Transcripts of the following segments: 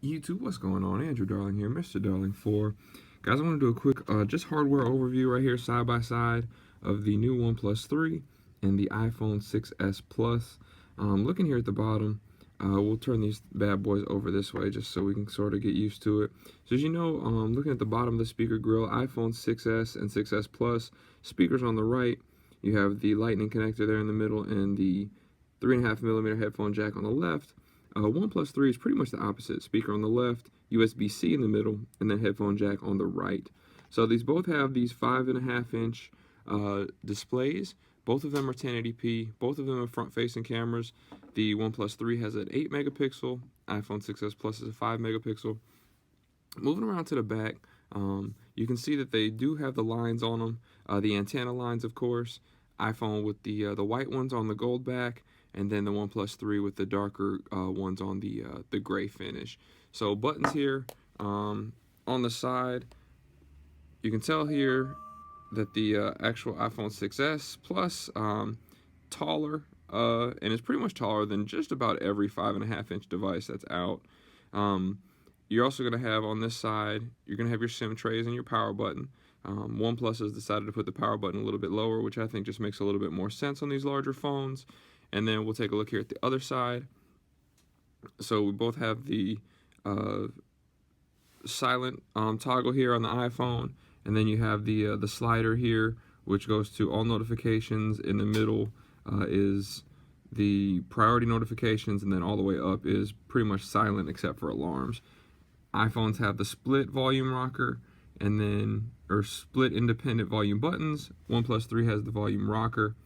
YouTube, what's going on? Andrew Darling here, Mr. Darling 4. Guys, I want to do a quick just hardware overview right here, side by side, of the new OnePlus 3 and the iPhone 6s Plus. Looking here at the bottom, we'll turn these bad boys over this way just so we can sort of get used to it. So as you know, looking at the bottom of the speaker grill, iPhone 6s and 6s Plus, speakers on the right, you have the lightning connector there in the middle and the 3.5mm headphone jack on the left. OnePlus 3 is pretty much the opposite. Speaker on the left, USB-C in the middle, and then headphone jack on the right. So these both have these 5.5-inch displays. Both of them are 1080p. Both of them are front-facing cameras. The OnePlus 3 has an 8-megapixel. iPhone 6s Plus is a 5-megapixel. Moving around to the back, you can see that they do have the lines on them. The antenna lines, of course. iPhone with the white ones on the gold back, and then the OnePlus 3 with the darker ones on the gray finish. So buttons here on the side, you can tell here that the actual iPhone 6s Plus taller, and it's pretty much taller than just about every 5.5-inch device that's out. You're also going to have on this side, you're going to have your SIM trays and your power button. OnePlus has decided to put the power button a little bit lower, which I think just makes a little bit more sense on these larger phones. And then we'll take a look here at the other side. So we both have the silent toggle here on the iPhone, and then you have the slider here, which goes to all notifications. In the middle is the priority notifications, and then all the way up is pretty much silent except for alarms. iPhones have the split volume rocker, and then split independent volume buttons. OnePlus 3 has the volume rocker.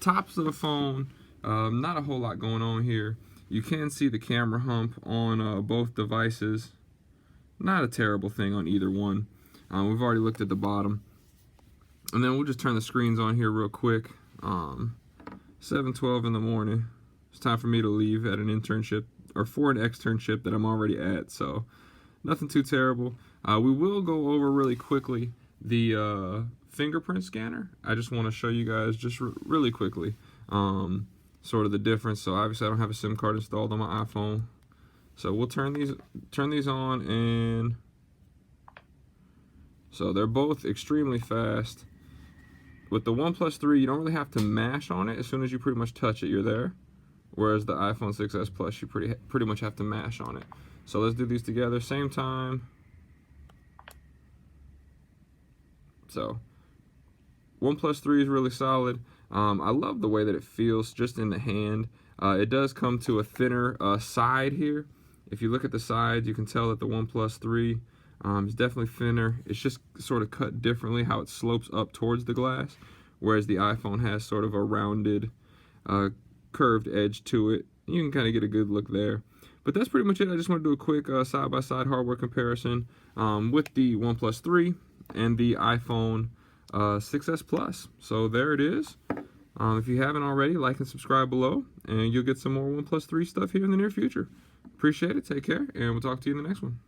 Tops of the phone, not a whole lot going on here. You can see the camera hump on both devices. Not a terrible thing on either one. We've already looked at the bottom. And then we'll just turn the screens on here real quick. 7:12 in the morning. It's time for me to leave at an internship, or for an externship that I'm already at, so nothing too terrible. We will go over really quickly the fingerprint scanner. I just want to show you guys just really quickly sort of the difference. So obviously I don't have a SIM card installed on my iPhone, so we'll turn these on, and so they're both extremely fast. With the OnePlus 3, you don't really have to mash on it. As soon as you pretty much touch it, you're there. Whereas the iPhone 6s Plus, you pretty much have to mash on it. So let's do these together, same time. So OnePlus 3 is really solid. I love the way that it feels just in the hand. It does come to a thinner side here. If you look at the sides, you can tell that the OnePlus 3 is definitely thinner. It's just sort of cut differently, how it slopes up towards the glass, whereas the iPhone has sort of a rounded, curved edge to it. You can kind of get a good look there. But that's pretty much it. I just want to do a quick side-by-side hardware comparison with the OnePlus 3 and the iPhone 6s Plus. So there it is. If you haven't already, like and subscribe below, and you'll get some more OnePlus 3 stuff here in the near future. Appreciate it. Take care, and we'll talk to you in the next one.